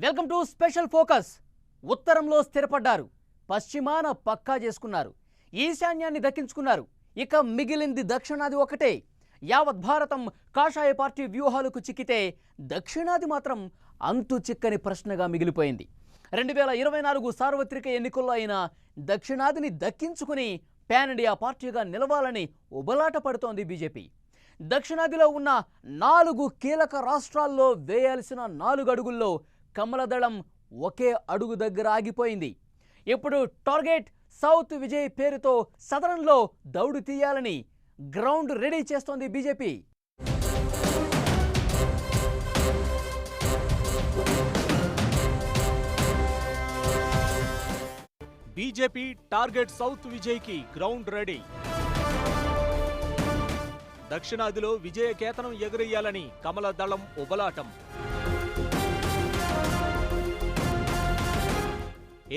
Welcome to special focus. ఉత్తరంలో స్థిరపడ్డారు, పశ్చిమాన పక్కా చేసుకున్నారు, ఈశాన్యాన్ని దక్కించుకున్నారు. ఇక మిగిలింది దక్షిణాది ఒకటే. యావత్ భారతం కాషాయ పార్టీ వ్యూహాలకు చిక్కితే దక్షిణాది మాత్రం అంతు చిక్కని ప్రశ్నగా మిగిలిపోయింది. 2024 సార్వత్రిక ఎన్నికల్లో అయిన దక్షిణాదిని దక్కించుకుని పాన్ ఇండియా పార్టీగా నిలవాలని ఉబలాట పడుతోంది బీజేపీ. దక్షిణాదిలో ఉన్న 4 కీలక రాష్ట్రాల్లో వేయాల్సిన 4 అడుగుల్లో కమలదళం ఒకే అడుగు దగ్గర ఆగిపోయింది. ఇప్పుడు టార్గెట్ సౌత్ విజయ్ పేరుతో సదరంలో దౌడు తీయాలని గ్రౌండ్ రెడీ చేస్తోంది బీజేపీ. బీజేపీ టార్గెట్ సౌత్ విజయ్కి గ్రౌండ్ రెడీ. దక్షిణాదిలో విజయ కేతనం ఎగురయ్యాలని కమల దళం ఉబలాటం.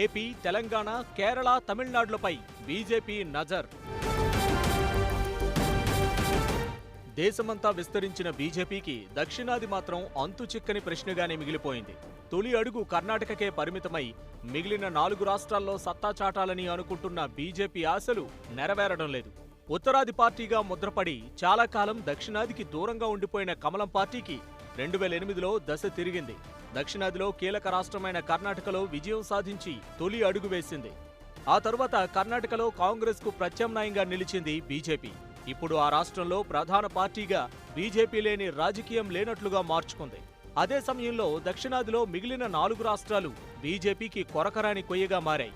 ఏపీ, తెలంగాణ, కేరళ, తమిళనాడులపై బీజేపీ నజర్. దేశమంతా విస్తరించిన బీజేపీకి దక్షిణాది మాత్రం అంతు చిక్కని ప్రశ్నగానే మిగిలిపోయింది. తొలి అడుగు కర్ణాటకకే పరిమితమై మిగిలిన 4 రాష్ట్రాల్లో సత్తా చాటాలని అనుకుంటున్న బీజేపీ ఆశలు నెరవేరడం లేదు. ఉత్తరాది పార్టీగా ముద్రపడి చాలా కాలం దక్షిణాదికి దూరంగా ఉండిపోయిన కమలం పార్టీకి 2008లో దశ తిరిగింది. దక్షిణాదిలో కీలక రాష్ట్రమైన కర్ణాటకలో విజయం సాధించి తొలి అడుగు వేసింది. ఆ తర్వాత కర్ణాటకలో కాంగ్రెస్ కు ప్రత్యామ్నాయంగా నిలిచింది బీజేపీ. ఇప్పుడు ఆ రాష్ట్రంలో ప్రధాన పార్టీగా బీజేపీ లేని రాజకీయం లేనట్లుగా మార్చుకుంది. అదే సమయంలో దక్షిణాదిలో మిగిలిన 4 రాష్ట్రాలు బీజేపీకి కొరకరాని కొయ్యగా మారాయి.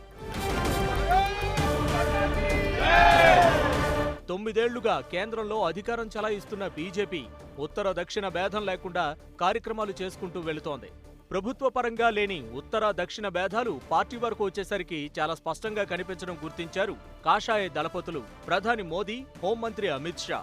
9 ఏళ్లుగా కేంద్రంలో అధికారం చలాయిస్తున్న బీజేపీ ఉత్తర దక్షిణ భేదం లేకుండా కార్యక్రమాలు చేసుకుంటూ వెళుతోంది. ప్రభుత్వ పరంగా లేని ఉత్తర దక్షిణ భేదాలు పార్టీ వరకు వచ్చేసరికి చాలా స్పష్టంగా కనిపించడం గుర్తించారు కాషాయ దళపతులు ప్రధాని మోదీ, హోంమంత్రి అమిత్ షా.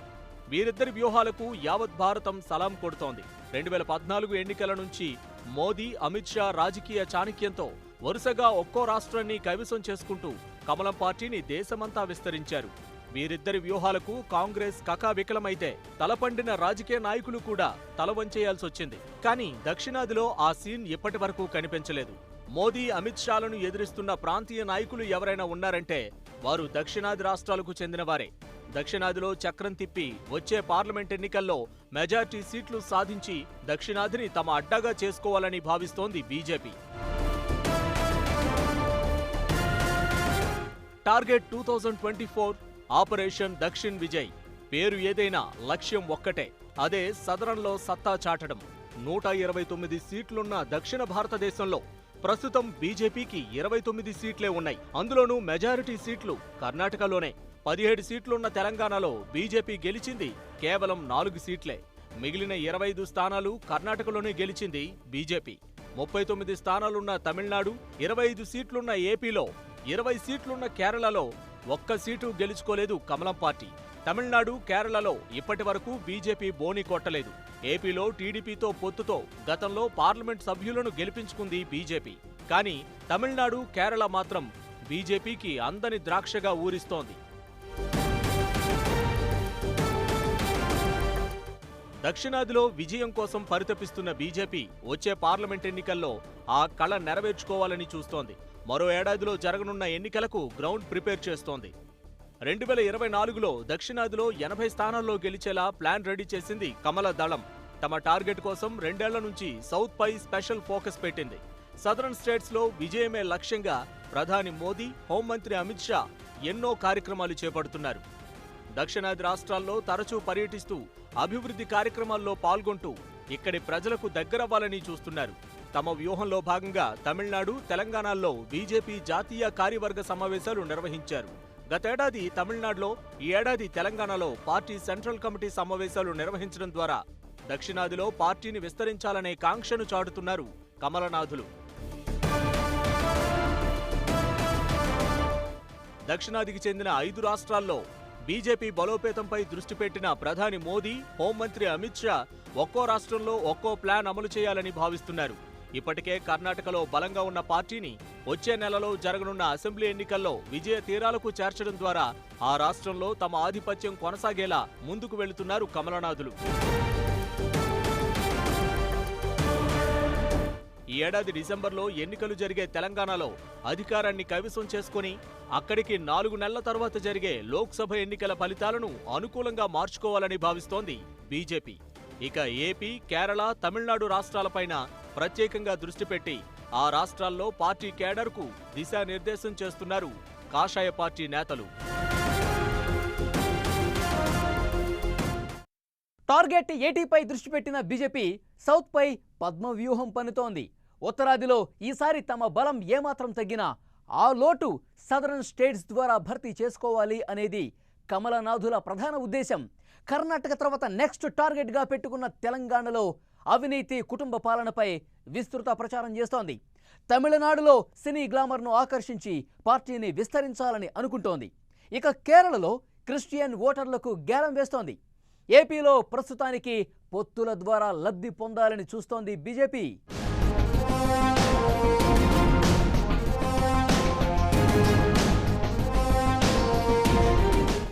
వీరిద్దరి వ్యూహాలకు యావత్ భారతం సలాం కొడుతోంది. 2014 ఎన్నికల నుంచి మోదీ, అమిత్ షా రాజకీయ చాణక్యంతో వరుసగా ఒక్కో రాష్ట్రాన్ని కైవసం చేసుకుంటూ కమలం పార్టీని దేశమంతా విస్తరించారు. వీరిద్దరి వ్యూహాలకు కాంగ్రెస్ కకావికలమైతే తలపండిన రాజకీయ నాయకులు కూడా తలవంచేయాల్సొచ్చింది. కానీ దక్షిణాదిలో ఆ సీన్ ఇప్పటి వరకు కనిపించలేదు. మోదీ, అమిత్ షాలను ఎదిరిస్తున్న ప్రాంతీయ నాయకులు ఎవరైనా ఉన్నారంటే వారు దక్షిణాది రాష్ట్రాలకు చెందినవారే. దక్షిణాదిలో చక్రం తిప్పి వచ్చే పార్లమెంట్ ఎన్నికల్లో మెజార్టీ సీట్లు సాధించి దక్షిణాదిని తమ అడ్డాగా చేసుకోవాలని భావిస్తోంది బీజేపీ. టార్గెట్ 2024 ఆపరేషన్ దక్షిణ్ విజయ్. పేరు ఏదైనా లక్ష్యం ఒక్కటే, అదే సదరంలో సత్తా చాటడం. 129 సీట్లున్న దక్షిణ భారతదేశంలో ప్రస్తుతం బీజేపీకి 29 సీట్లే ఉన్నాయి. అందులోనూ మెజారిటీ సీట్లు కర్ణాటకలోనే. 17 సీట్లున్న తెలంగాణలో బీజేపీ గెలిచింది కేవలం 4 సీట్లే. మిగిలిన 25 స్థానాలు కర్ణాటకలోనే గెలిచింది బీజేపీ. 39 స్థానాలున్న తమిళనాడు, 25 సీట్లున్న ఏపీలో, 20 సీట్లున్న కేరళలో ఒక్క సీటు గెలుచుకోలేదు కమలం పార్టీ. తమిళనాడు, కేరళలో ఇప్పటి వరకు బీజేపీ బోని కొట్టలేదు. ఏపీలో టీడీపీతో పొత్తుతో గతంలో పార్లమెంట్ సభ్యులను గెలిపించుకుంది బీజేపీ. కానీ తమిళనాడు, కేరళ మాత్రం బీజేపీకి అందని ద్రాక్షగా ఊరిస్తోంది. దక్షిణాదిలో విజయం కోసం పరితపిస్తున్న బీజేపీ వచ్చే పార్లమెంట్ ఎన్నికల్లో ఆ కళ నెరవేర్చుకోవాలని చూస్తోంది. మరో ఏడాదిలో జరగనున్న ఎన్నికలకు గ్రౌండ్ ప్రిపేర్ చేస్తోంది. 2024లో దక్షిణాదిలో 80 స్థానాల్లో గెలిచేలా ప్లాన్ రెడీ చేసింది కమల దళం. తమ టార్గెట్ కోసం 2 ఏళ్ల నుంచి సౌత్ పై స్పెషల్ ఫోకస్ పెట్టింది. సదరన్ స్టేట్స్ లో విజయమే లక్ష్యంగా ప్రధాని మోదీ, హోంమంత్రి అమిత్ షా ఎన్నో కార్యక్రమాలు చేపడుతున్నారు. దక్షిణాది రాష్ట్రాల్లో తరచూ పర్యటిస్తూ అభివృద్ధి కార్యక్రమాల్లో పాల్గొంటూ ఇక్కడి ప్రజలకు దగ్గరవ్వాలని చూస్తున్నారు. తమ వ్యూహంలో భాగంగా తమిళనాడు, తెలంగాణలో బీజేపీ జాతీయ కార్యవర్గ సమావేశాలు నిర్వహించారు. గతేడాది తమిళనాడులో, ఈ ఏడాది తెలంగాణలో పార్టీ సెంట్రల్ కమిటీ సమావేశాలు నిర్వహించడం ద్వారా దక్షిణాదిలో పార్టీని విస్తరించాలనే కాంక్షను చాటుతున్నారు కమలనాథులు. దక్షిణాదికి చెందిన 5 రాష్ట్రాల్లో బీజేపీ బలోపేతంపై దృష్టి పెట్టిన ప్రధాని మోదీ, హోంమంత్రి అమిత్ షా ఒక్కో రాష్ట్రంలో ఒక్కో ప్లాన్ అమలు చేయాలని భావిస్తున్నారు. ఇప్పటికే కర్ణాటకలో బలంగా ఉన్న పార్టీని వచ్చే నెలలో జరగనున్న అసెంబ్లీ ఎన్నికల్లో విజయ తీరాలకు చేర్చడం ద్వారా ఆ రాష్ట్రంలో తమ ఆధిపత్యం కొనసాగేలా ముందుకు వెళుతున్నారు కమలనాథులు. ఈ ఏడాది డిసెంబర్లో ఎన్నికలు జరిగే తెలంగాణలో అధికారాన్ని కైవసం చేసుకుని అక్కడికి 4 నెలల తర్వాత జరిగే లోక్సభ ఎన్నికల ఫలితాలను అనుకూలంగా మార్చుకోవాలని భావిస్తోంది బీజేపీ. ఇక ఏపీ, కేరళ, తమిళనాడు రాష్ట్రాలపైన ప్రత్యేకంగా దృష్టి పెట్టి ఆ రాష్ట్రాల్లో పార్టీ కేడర్కు దిశానిర్దేశం చేస్తున్నారు కాషాయ పార్టీ నేతలు. టార్గెట్ ఏటీపై దృష్టి పెట్టిన బీజేపీ సౌత్పై పద్మవ్యూహం పన్నుతోంది. ఉత్తరాదిలో ఈసారి తమ బలం ఏమాత్రం తగ్గినా ఆ లోటు సదరన్ స్టేట్స్ ద్వారా భర్తీ చేసుకోవాలి అనేది కమలనాథుల ప్రధాన ఉద్దేశం. కర్ణాటక తర్వాత నెక్స్ట్ టార్గెట్గా పెట్టుకున్న తెలంగాణలో అవినీతి, కుటుంబ పాలనపై విస్తృత ప్రచారం చేస్తోంది. తమిళనాడులో సినీ గ్లామర్ను ఆకర్షించి పార్టీని విస్తరించాలని అనుకుంటోంది. ఇక కేరళలో క్రిస్టియన్ ఓటర్లకు గేలం వేస్తోంది. ఏపీలో ప్రస్తుతానికి పొత్తుల ద్వారా లబ్ధి పొందాలని చూస్తోంది బీజేపీ.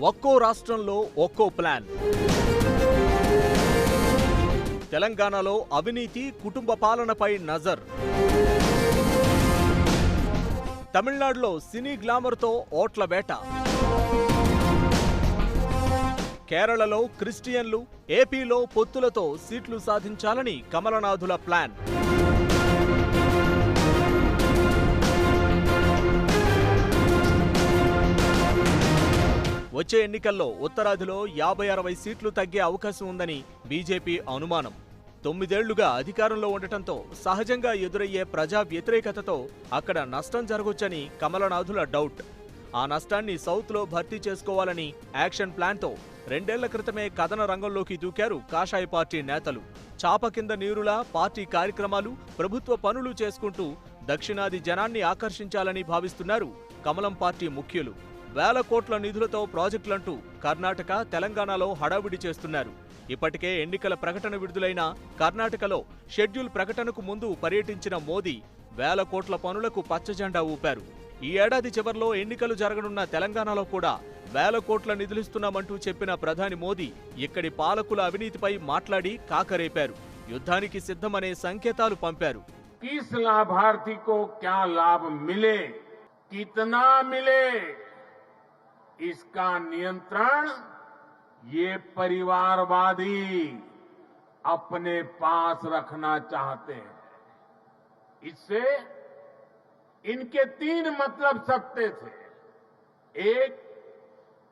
ఒక్కో రాష్ట్రంలో ఒక్కో ప్లాన్. తెలంగాణలో అవినీతి, కుటుంబ పాలనపై నజర్. తమిళనాడులో సినీ గ్లామర్తో ఓట్ల వేట. కేరళలో క్రిస్టియన్లు, ఏపీలో పొత్తులతో సీట్లు సాధించాలని కమలనాథుల ప్లాన్. వచ్చే ఎన్నికల్లో ఉత్తరాదిలో 50-60 సీట్లు తగ్గే అవకాశం ఉందని బీజేపీ అనుమానం. 9 ఏళ్లుగా అధికారంలో ఉండటంతో సహజంగా ఎదురయ్యే ప్రజా వ్యతిరేకతతో అక్కడ నష్టం జరగొచ్చని కమలనాథుల డౌట్. ఆ నష్టాన్ని సౌత్లో భర్తీ చేసుకోవాలని యాక్షన్ ప్లాన్తో 2 ఏళ్ల క్రితమే కథన రంగంలోకి దూకారు కాషాయ పార్టీ నేతలు. చాప కింద నీరులా పార్టీ కార్యక్రమాలు, ప్రభుత్వ పనులు చేసుకుంటూ దక్షిణాది జనాన్ని ఆకర్షించాలని భావిస్తున్నారు కమలం పార్టీ ముఖ్యులు. వేల కోట్ల నిధులతో ప్రాజెక్టులంటూ కర్ణాటక, తెలంగాణలో హడావిడి చేస్తున్నారు. ఇప్పటికే ఎన్నికల ప్రకటన విడుదలైన కర్ణాటకలో షెడ్యూల్ ప్రకటనకు ముందు పర్యటించిన మోదీ వేల కోట్ల పనులకు పచ్చజెండా ఊపారు. ఈ ఏడాది చివర్లో ఎన్నికలు జరగనున్న తెలంగాణలో కూడా వేల కోట్ల నిధులిస్తున్నామంటూ చెప్పిన ప్రధాని మోదీ ఇక్కడి పాలకుల అవినీతిపై మాట్లాడి కాకరేపారు. యుద్ధానికి సిద్ధమనే సంకేతాలు పంపారు. किस लाभार्थी को क्या लाभ मिले, कितना मिले, इसका नियंत्रण ये परिवारवादी अपने पास रखना चाहते हैं. इससे इनके 3 मतलब सकते थे. एक,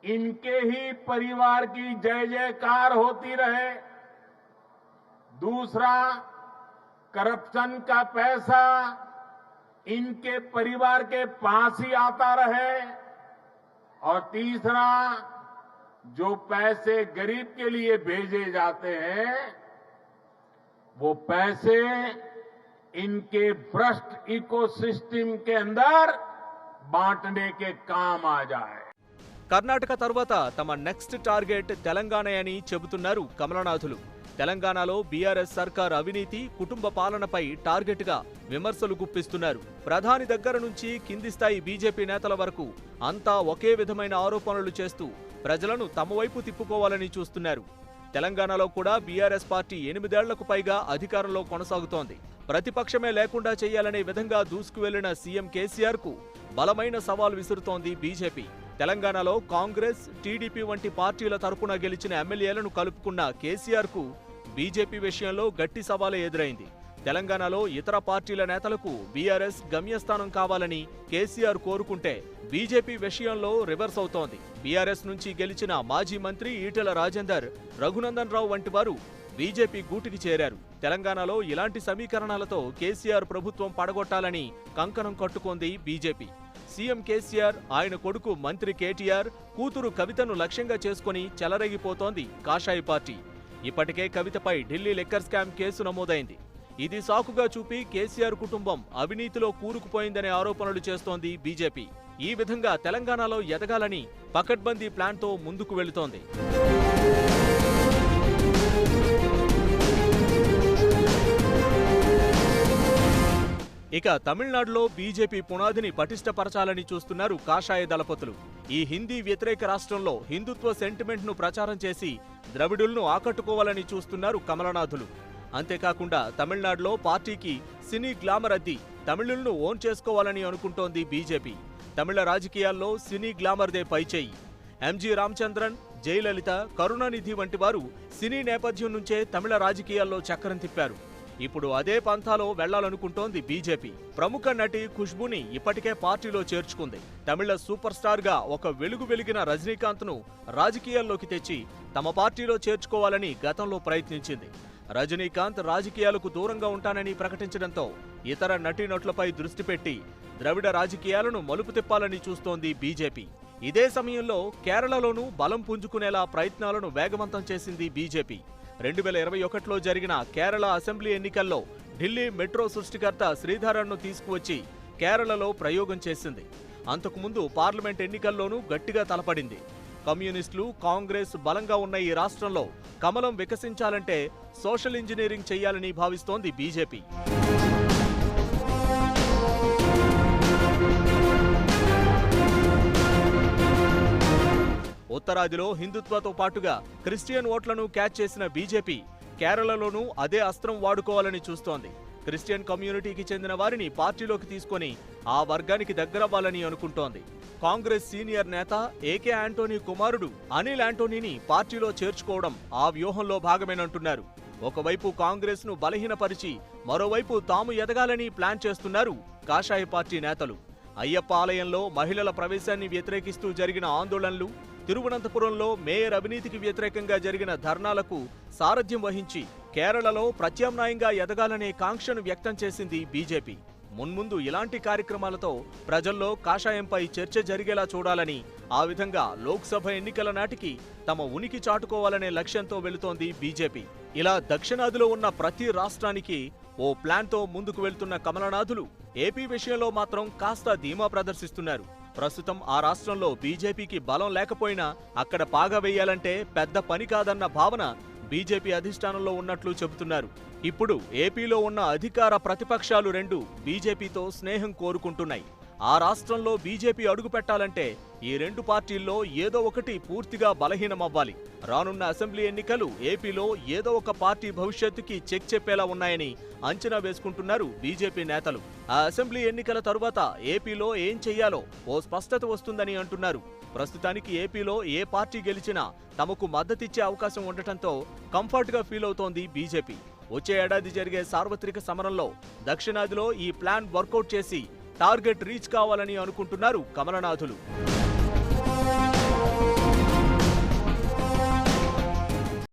इनके ही परिवार की जय जयकार होती रहे. दूसरा, करप्शन का पैसा इनके परिवार के पास ही आता रहे. और तीसरा, जो पैसे गरीब के लिए भेजे जाते हैं वो पैसे इनके भ्रष्ट इकोसिस्टम के अंदर बांटने के काम आ जाए. కర్ణాటక తర్వాత తమ నెక్స్ట్ టార్గెట్ తెలంగాణ అని చెబుతున్నారు కమలనాథులు. తెలంగాణలో బీఆర్ఎస్ సర్కార్ అవినీతి, కుటుంబ పాలనపై టార్గెట్గా విమర్శలు గుప్పిస్తున్నారు. ప్రధాని దగ్గర నుంచి కింది స్థాయి బీజేపీ నేతల వరకు అంతా ఒకే విధమైన ఆరోపణలు చేస్తూ ప్రజలను తమ వైపు తిప్పుకోవాలని చూస్తున్నారు. తెలంగాణలో కూడా బీఆర్ఎస్ పార్టీ 8 ఏళ్లకు పైగా అధికారంలో కొనసాగుతోంది. ప్రతిపక్షమే లేకుండా చేయాలనే విధంగా దూసుకువెళ్లిన సీఎం కేసీఆర్కు బలమైన సవాల్ విసురుతోంది బీజేపీ. తెలంగాణలో కాంగ్రెస్, టీడీపీ వంటి పార్టీల తరపున గెలిచిన ఎమ్మెల్యేలను కలుపుకున్న కేసీఆర్కు బీజేపీ విషయంలో గట్టి సవాలే ఎదురైంది. తెలంగాణలో ఇతర పార్టీల నేతలకు బీఆర్ఎస్ గమ్యస్థానం కావాలని కేసీఆర్ కోరుకుంటే బీజేపీ విషయంలో రివర్స్ అవుతోంది. బీఆర్ఎస్ నుంచి గెలిచిన మాజీ మంత్రి ఈటెల రాజేందర్, రఘునందన్ రావు వంటి వారు బీజేపీ గూటికి చేరారు. తెలంగాణలో ఇలాంటి సమీకరణాలతో కేసీఆర్ ప్రభుత్వం పడగొట్టాలని కంకణం కట్టుకుంది బీజేపీ. సీఎం కేసీఆర్, ఆయన కొడుకు మంత్రి కేటీఆర్, కూతురు కవితను లక్ష్యంగా చేసుకుని చెలరేగిపోతోంది కాషాయ పార్టీ. ఇప్పటికే కవితపై ఢిల్లీ లిక్కర్ స్కామ్ కేసు నమోదైంది. ఇది సాకుగా చూపి కేసీఆర్ కుటుంబం అవినీతిలో కూరుకుపోయిందనే ఆరోపణలు చేస్తోంది బీజేపీ. ఈ విధంగా తెలంగాణలో ఎదగాలని పకడ్బందీ ప్లాన్తో ముందుకు వెళుతోంది. ఇక తమిళనాడులో బీజేపీ పునాదిని పటిష్టపరచాలని చూస్తున్నారు కాషాయ దళపతులు. ఈ హిందీ వ్యతిరేక రాష్ట్రంలో హిందుత్వ సెంటిమెంట్ను ప్రచారం చేసి ద్రవిడులను ఆకట్టుకోవాలని చూస్తున్నారు కమలనాథులు. అంతేకాకుండా తమిళనాడులో పార్టీకి సినీ గ్లామర్ అద్ది తమిళులను ఓన్ చేసుకోవాలని అనుకుంటోంది బీజేపీ. తమిళ రాజకీయాల్లో సినీ గ్లామర్దే పైచేయి. ఎంజీ రామచంద్రన్, జయలలిత, కరుణానిధి వంటి వారు సినీ నేపథ్యం నుంచే తమిళ రాజకీయాల్లో చక్రం తిప్పారు. ఇప్పుడు అదే పంథాలో వెళ్లాలనుకుంటోంది బీజేపీ. ప్రముఖ నటి ఖుష్బూని ఇప్పటికే పార్టీలో చేర్చుకుంది. తమిళ సూపర్ స్టార్ గా ఒక వెలుగు వెలిగిన రజనీకాంత్ ను రాజకీయాల్లోకి తెచ్చి తమ పార్టీలో చేర్చుకోవాలని గతంలో ప్రయత్నించింది. రజనీకాంత్ రాజకీయాలకు దూరంగా ఉంటానని ప్రకటించడంతో ఇతర నటీనటులపై దృష్టి పెట్టి ద్రవిడ రాజకీయాలను మలుపు తిప్పాలని చూస్తోంది బీజేపీ. ఇదే సమయంలో కేరళలోనూ బలం పుంజుకునేలా ప్రయత్నాలను వేగవంతం చేసింది బీజేపీ. 2021లో జరిగిన కేరళ అసెంబ్లీ ఎన్నికల్లో ఢిల్లీ మెట్రో సృష్టికర్త శ్రీధరన్ను తీసుకువచ్చి కేరళలో ప్రయోగం చేసింది. అంతకుముందు పార్లమెంట్ ఎన్నికల్లోనూ గట్టిగా తలపడింది. కమ్యూనిస్టులు, కాంగ్రెస్ బలంగా ఉన్న ఈ రాష్ట్రంలో కమలం వికసించాలంటే సోషల్ ఇంజనీరింగ్ చేయాలని భావిస్తోంది బీజేపీ. ఉత్తరాదిలో హిందుత్వతో పాటుగా క్రిస్టియన్ ఓట్లను క్యాచ్ చేసిన బీజేపీ కేరళలోనూ అదే అస్త్రం వాడుకోవాలని చూస్తోంది. క్రిస్టియన్ కమ్యూనిటీకి చెందిన వారిని పార్టీలోకి తీసుకొని ఆ వర్గానికి దగ్గరవ్వాలని అనుకుంటోంది. కాంగ్రెస్ సీనియర్ నేత ఏకే ఆంటోనీ కుమారుడు అనిల్ ఆంటోనీని పార్టీలో చేర్చుకోవడం ఆ వ్యూహంలో భాగమేనంటున్నారు. ఒకవైపు కాంగ్రెస్ ను బలహీనపరిచి మరోవైపు తాము ఎదగాలని ప్లాన్ చేస్తున్నారు కాషాయ పార్టీ నేతలు. అయ్యప్ప ఆలయంలో మహిళల ప్రవేశాన్ని వ్యతిరేకిస్తూ జరిగిన ఆందోళనలు, తిరువనంతపురంలో మేయర్ అవినీతికి వ్యతిరేకంగా జరిగిన ధర్నాలకు సారథ్యం వహించి కేరళలో ప్రత్యామ్నాయంగా ఎదగాలనే కాంక్షను వ్యక్తం చేసింది బీజేపీ. మున్ముందు ఇలాంటి కార్యక్రమాలతో ప్రజల్లో కాషాయంపై చర్చ జరిగేలా చూడాలని, ఆ విధంగా లోక్సభ ఎన్నికల నాటికి తమ ఉనికి చాటుకోవాలనే లక్ష్యంతో వెళుతోంది బీజేపీ. ఇలా దక్షిణాదిలో ఉన్న ప్రతి రాష్ట్రానికి ఓ ప్లాన్తో ముందుకు వెళ్తున్న కమలనాథులు ఏపీ విషయంలో మాత్రం కాస్త ధీమా ప్రదర్శిస్తున్నారు. ప్రస్తుతం ఆ రాష్ట్రంలో బీజేపీకి బలం లేకపోయినా అక్కడ పాగా వేయాలంటే పెద్ద పని కాదన్న భావన బీజేపీ అధిష్టానంలో ఉన్నట్లు చెబుతున్నారు. ఇప్పుడు ఏపీలో ఉన్న అధికార ప్రతిపక్షాలు రెండు బీజేపీతో స్నేహం కోరుకుంటున్నాయి. ఆ రాష్ట్రంలో బీజేపీ అడుగు పెట్టాలంటే ఈ రెండు పార్టీల్లో ఏదో ఒకటి పూర్తిగా బలహీనమవ్వాలి. రానున్న అసెంబ్లీ ఎన్నికలు ఏపీలో ఏదో ఒక పార్టీ భవిష్యత్తుకి చెక్ చెప్పేలా ఉన్నాయని అంచనా వేసుకుంటున్నారు బీజేపీ నేతలు. ఆ అసెంబ్లీ ఎన్నికల తరువాత ఏపీలో ఏం చెయ్యాలో ఓ స్పష్టత వస్తుందని అంటున్నారు. ప్రస్తుతానికి ఏపీలో ఏ పార్టీ గెలిచినా తమకు మద్దతిచ్చే అవకాశం ఉండటంతో కంఫర్ట్ గా ఫీల్ అవుతోంది బీజేపీ. వచ్చే ఏడాది జరిగే సార్వత్రిక సమరంలో దక్షిణాదిలో ఈ ప్లాన్ వర్కౌట్ చేసి టార్గెట్ రీచ్ కావాలని అనుకుంటున్నారు కమలనాథులు.